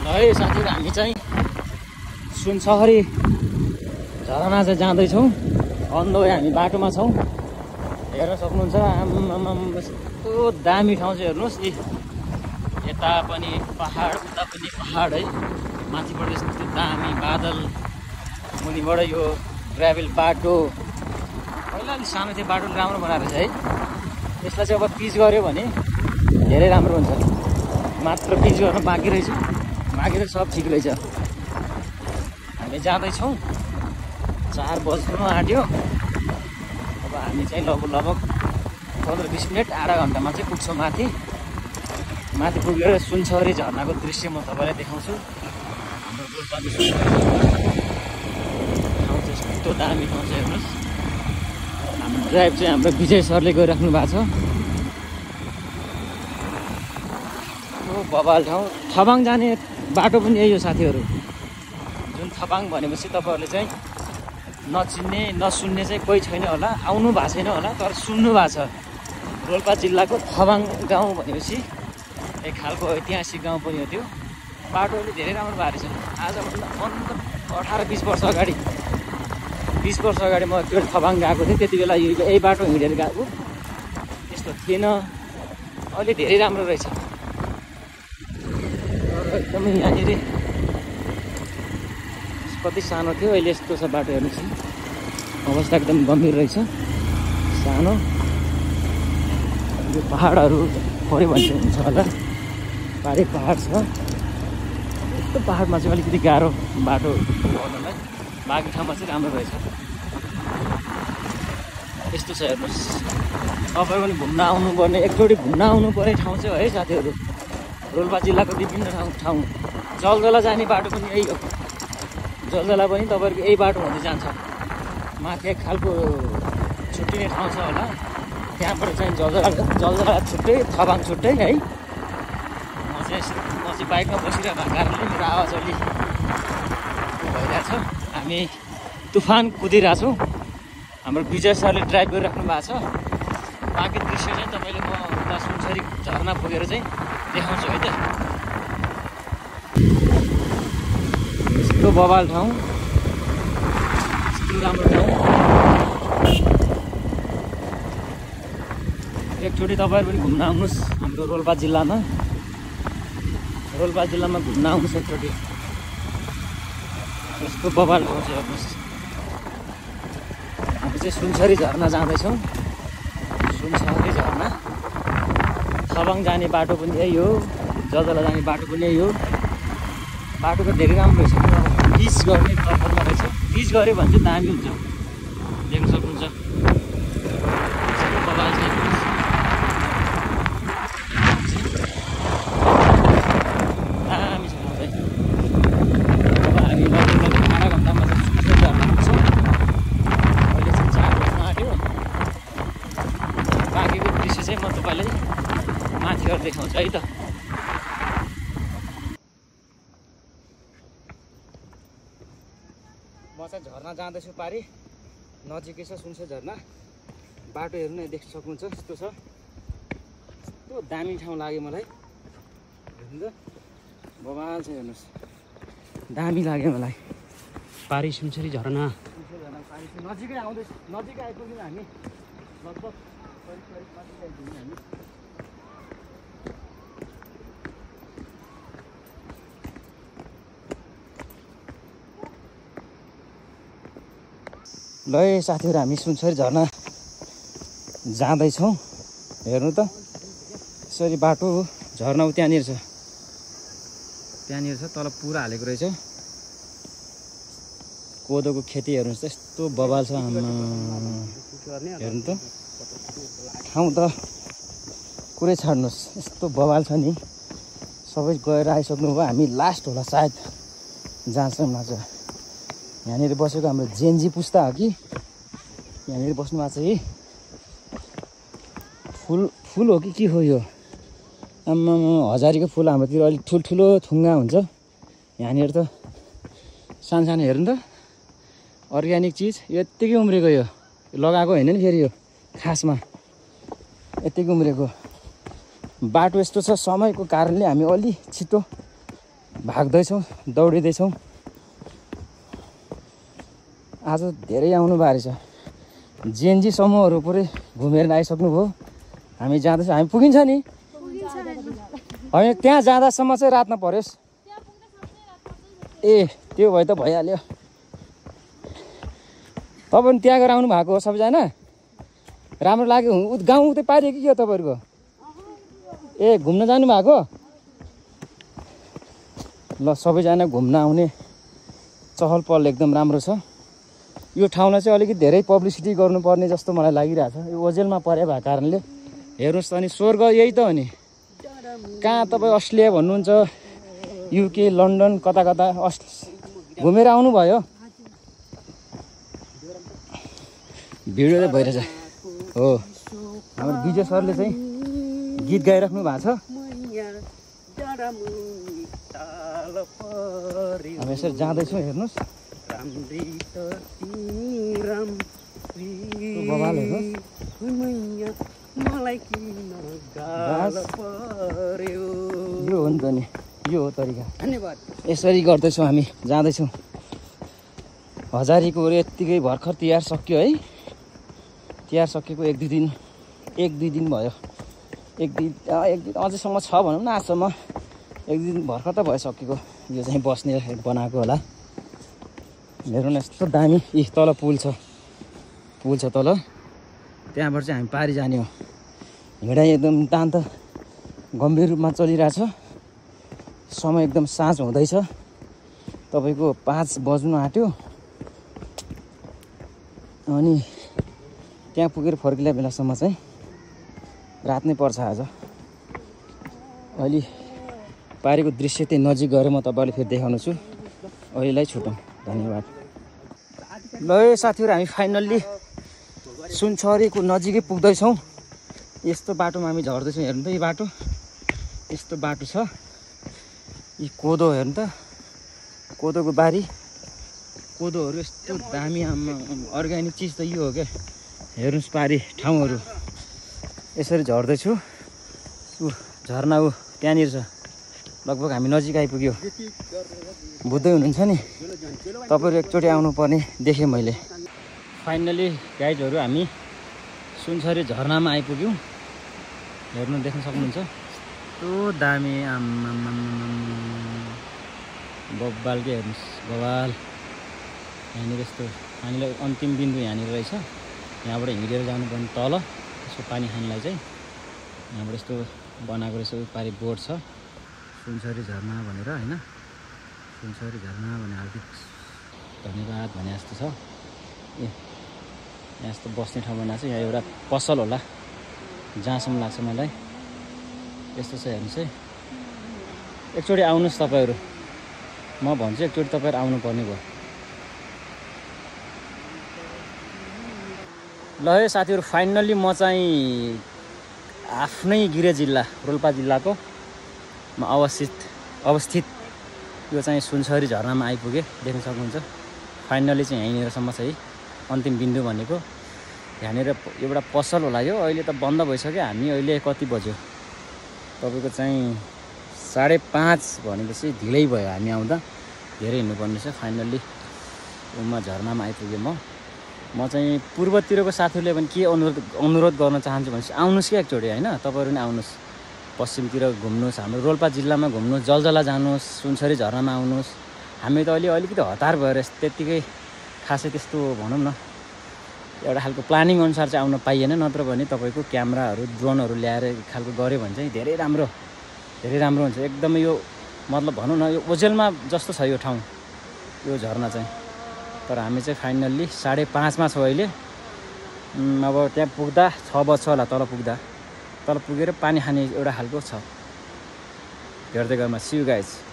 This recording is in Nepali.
है साथीहरु, हामी चाहिँ सुनसरी झरना चाहिँ जाँदैछौँ। अन द वे हामी बाटोमा छौँ। हेर्न सक्नुहुन्छ, आम्माम यस्तो दामी ठाउँ चाहिँ हेर्नुहोस्। यता पनि पहाड, उता पनि पहाड है। माथिबाट यस्तो दामी बादल, मुनिबाट यो ग्राभेल बाटो। पहिला अलिक सानो थियो बाटो, राम्रो बनाएर छ है। यसलाई चाहिँ अब पिच गऱ्यो भने धेरै राम्रो हुन्छ। मात्र पिच गर्न बाँकी रहेछ, बाँकी त सब ठिक रहेछ। हामी जाँदैछौँ, 4 बज्नु आँट्यो। अब हामी चाहिँ लगभग 15-20 मिनट, आधा घन्टामा चाहिँ पुग्छौँ माथि। माथि पुगेर सुनसरी झरनाको दृश्य म तपाईँलाई देखाउँछु। हाम्रो रोल्पाको ठाउँ चाहिँ यस्तो दामी ठाउँ चाहिँ हेर्नुहोस्। हाम्रो ड्राइभ चाहिँ हाम्रो विजय सरले गरिराख्नु भएको छ। बबाल ठाउँ। थबाङ जाने बाटो पनि यही हो साथीहरू। जुन थबाङ भनेपछि तपाईँहरूले चाहिँ नचिन्ने नसुन्ने चाहिँ कोही छैन होला, आउनु भएको छैन होला, तर सुन्नु भएको छ। रोल्पा जिल्लाको थबाङ गाउँ भनेपछि एक खालको ऐतिहासिक गाउँ पनि हो त्यो। बाटो अहिले धेरै राम्रो भएको रहेछ। आजभन्दा 18-20 वर्ष अगाडि, 20 वर्ष अगाडि म त्यो थबाङ गएको थिएँ। त्यति बेला यही बाटो हिँडेर गएको, त्यस्तो थिएन। अहिले धेरै राम्रो रहेछ। एकदमै यहाँनिर कति सानो थियो, अहिले यस्तो छ बाटो। हेर्नुहोस्, अवस्था एकदम गम्भीर रहेछ। सानो यो पहाडहरू पऱ्यो भने चाहिँ हुन्छ होला। पारै पहाड छ। यस्तो पहाडमा चाहिँ अलिकति गाह्रो बाटो गर्नलाई, बाँकी ठाउँमा चाहिँ राम्रो रहेछ। यस्तो छ हेर्नुहोस्। तपाईँ पनि घुम्न आउनुपर्ने, एकचोटि घुम्न आउनुपर्ने ठाउँ चाहिँ है साथीहरू, रोल्पा जिल्लाको विभिन्न ठाउँ। जलजला जाने बाटो पनि यही हो। जलजला पनि तपाईँहरूको यही बाटो हुँदै जान्छ। माथि एक खालको छुट्टिने ठाउँ छ होला, त्यहाँबाट चाहिँ जलजला छुट्टै, थबाङ छुट्टै है। म चाहिँ बाइकमा बसिरहेको कारणले मेरो आवाज अलि भइरहेछ। हामी तुफान कुदिरहेछौँ। हाम्रो विजय सरले ड्राइभ गरिराख्नु भएको छ। बाँकी दृश्य चाहिँ तपाईँले म उता सुनसरी झरना पुगेर चाहिँ देखाउँछु है त। यस्तो बबाल ठाउँ, यस्तो राम्रो ठाउँ। एकचोटि तपाईँहरू पनि घुम्न आउनुहोस् हाम्रो रोल्पा जिल्लामा। रोल्पा जिल्लामा घुम्न आउनुहोस् एकचोटि। यस्तो बबाल ठाउँ चाहिँ हेर्नुहोस्। हामी चाहिँ सुनसरी झरना जाँदैछौँ। सुनसरी झरना। थबाङ जाने बाटो पनि यही हो, जलजला जाने बाटो पनि यही हो। बाटो त धेरै राम्रो रहेछ। पिच गर्ने तर्फमा रहेछ। पिच गऱ्यो भने चाहिँ दामी हुन्छ, देख्न सक्नुहुन्छ। बबाल छ। दामी छ चाहिँ। अब हामी लगभग आधा घन्टामा चाहिँ सुनसरी झरना पुग्छौँ। अहिले चाहिँ 4 बज्न आँट्यो। बाँकीको दृश्य चाहिँ म तपाईँलाई माथि गएर देखाउँछु है त। म चाहिँ झरना जाँदैछु पारि, नजिकै छ सुनसरी झरना। बाटो हेर्नु नै देख्न सक्नुहुन्छ, यस्तो छ। यस्तो दामी ठाउँ लाग्यो मलाई। हेर्नु त, बबाल छ हेर्नुहोस्। दामी लाग्यो मलाई पारि सुनसरी झरना। सुनसरी झरना पारि नजिकै आउँदैछ, नजिकै आइपुग्यौँ हामी। लगभग करिब आइपुग्यौँ हामी। ल है साथीहरू, हामी सुनसरी झरना जाँदैछौँ। हेर्नु त, यसरी बाटो हो। झरना त्यहाँनिर छ, त्यहाँनिर छ। तल पुरा हालेको रहेछ। कोदोको खेती हेर्नुहोस् त, यस्तो बबाल छ। हेर्नु त, ठाउँ त कुरै छाड्नुहोस्, यस्तो बबाल छ नि। सबै गएर आइसक्नु भयो। हामी लास्ट होला सायद जहाँसम्म छ। यहाँनिर बसेको हाम्रो जेन्जी पुस्ता हो कि, यहाँनिर बस्नु भएको छ कि। फुल हो कि के हो यो? आम्मा, हजारीको फुल हाम्रोतिर अलिक ठुल्ठुलो थुङ्गा हुन्छ। यहाँनिर त सानो हेर्नु त, अर्ग्यानिक चिज। यत्तिकै उम्रेको, यो लगाएको होइन नि फेरि, यो खासमा यत्तिकै उम्रेको। बाटो यस्तो छ, समयको कारणले हामी अलि छिटो भाग्दैछौँ, दौडिँदैछौँ। आज धेरै आउनु बारी छ। जेएनजी समूहहरू पुरै घुमेर आइसक्नुभयो। हामी जाँदैछौँ, हामी पुगिन्छ नि होइन, त्यहाँ जाँदासम्म चाहिँ रात नपरोस्। ए त्यो भए त भइहाल्यो। तपाईँ त्यहाँ गएर आउनु भएको हो सबैजना? राम्रो लाग्यो? गाउँ उतै पारियो कि के हो तपाईँहरूको? ए घुम्न जानु भएको? ल सबैजना घुम्न आउने चहल पहल एकदम राम्रो छ। यो ठाउँलाई चाहिँ अलिकति धेरै पब्लिसिटी गर्नुपर्ने जस्तो मलाई लागिरहेछ। यो ओजेलमा परे भएको कारणले। हेर्नुहोस् त, अनि स्वर्ग यही त हो नि। कहाँ तपाईँ अस्ट्रेलिया भन्नुहुन्छ, युके, लन्डन, कता कता घुमेर आउनुभयो? भिडियो चाहिँ भइरहेछ हो। हाम्रो विजय सरले चाहिँ गीत गाइराख्नु भएको छ। हामी यसरी जाँदैछौँ, हेर्नुहोस् बवाल हेर्नुहोस्। यो हो नि त नि, यो हो तरिका। धन्यवाद। यसरी गर्दैछौँ हामी, जाँदैछौँ। हजारीको यत्तिकै भर्खर तिहार सक्यो है। तिहार सकेको एक दुई दिन भयो। एक दिन अझैसम्म छ भनौँ न। आजसम्म एक दिन भर्खर त भइसकेको। यो चाहिँ बस्ने बनाएको होला। हेर्नु न यस्तो दामी। यी तल पुल छ तल। त्यहाँबाट चाहिँ हामी पारी जाने हो। हिँडाइ एकदम तान्त गम्भीर रूपमा चलिरहेछ। समय एकदम साँझ हुँदैछ। तपाईँको 5 बज्नु आँट्यो। अनि त्यहाँ पुगेर फर्किला बेलासम्म चाहिँ रात नै पर्छ आज। अहिले पारीको दृश्य त्यही नजिक गएर म तपाईँलाई फेरि देखाउनु छु। अहिलेलाई छुटौँ। धन्यवाद। ल साथीहरू, हामी फाइनल्ली सुनचरीको नजिकै पुग्दैछौँ। यस्तो बाटोमा हामी झर्दैछौँ। हेर्नु त, यो बाटो यस्तो बाटो छ। यी कोदो हेर्नु त, कोदोको बारी। कोदोहरू यस्तो दामी अर्ग्यानिक चिज त यो हो क्या। हेर्नुहोस् पारी ठाउँहरू। यसरी झर्दैछु। झरना त्यहाँनिर छ। लगभग हामी नजिक आइपुग्यो। बुझ्दै हुनुहुन्छ नि तपाईँहरू, एकचोटि आउनुपर्ने देखेँ मैले। फाइनली गाइजहरू, हामी सुनचरी झरनामा आइपुग्यौँ। हेर्नु, देख्न सक्नुहुन्छ यस्तो दामी बब्बाल के। हेर्नुहोस् बवाल। यहाँनिर यस्तो पानीलाई अन्तिम बिन्दु यहाँनिर रहेछ। यहाँबाट हिँडेर जानुपर्ने तल यसो पानी खानलाई चाहिँ। यहाँबाट यस्तो बनाएको रहेछ। पारि बोर्ड छ सुनचरी झरना भनेर होइन। सुनचरी झरना भने हार्दिक धन्यवाद भने जस्तो छ। ए यहाँ यस्तो बस्ने ठाउँ बनाएको छ। यहाँ एउटा पसल होला जहाँसम्म लाग्छ मलाई। यस्तो छ हेर्नुहोस् है। एकचोटि आउनुहोस् तपाईँहरू। म भन्छु एकचोटि तपाईँहरू आउनुपर्ने भयो। ल है साथीहरू, फाइनल्ली म चाहिँ आफ्नै गिरे जिल्ला रोल्पा जिल्लाको अवस्थित यो चाहिँ सुनचरी झरनामा आइपुगेँ। देख्न सक्नुहुन्छ। फाइनल्ली चाहिँ यहीँनिरसम्म छ है अन्तिम बिन्दु भनेको। यहाँनिर एउटा पसल होला। यो अहिले त बन्द भइसक्यो। हामी अहिले कति बज्यो तपाईँको चाहिँ 5:30 भनेपछि ढिलै भयो हामी आउँदा। धेरै हिँड्नुपर्ने छ। फाइनल्ली उमा झरनामा आइपुगेँ म चाहिँ पूर्वतिरको साथीहरूले पनि के अनुरोध गर्न चाहन्छु भनेपछि आउनुहोस् कि एकचोटि होइन। तपाईँहरू पनि आउनुहोस्। पश्चिमतिर घुम्नुहोस्, हाम्रो रोल्पा जिल्लामा घुम्नुहोस्, जलजला जानुहोस्, सुनचरी झरनामा आउनुहोस्। हामी त अहिले अलिकति हतार भएर त्यत्तिकै खासै त्यस्तो भनौँ न एउटा खालको प्लानिङ अनुसार चाहिँ आउन पाइएन। नत्र भने तपाईँको क्यामेराहरू ड्रोनहरू ल्याएर खालको गऱ्यो भने चाहिँ धेरै राम्रो हुन्छ। एकदमै यो मतलब भनौँ न यो ओजेलमा जस्तो छ यो ठाउँ, यो झरना चाहिँ। तर हामी चाहिँ फाइनल्ली 5:30मा छौँ अहिले। अब त्यहाँ पुग्दा 6 बज्छ होला। तल पुगेर पानी खाने एउटा खालको छ। हेर्दै गएमा सी यू गाइज।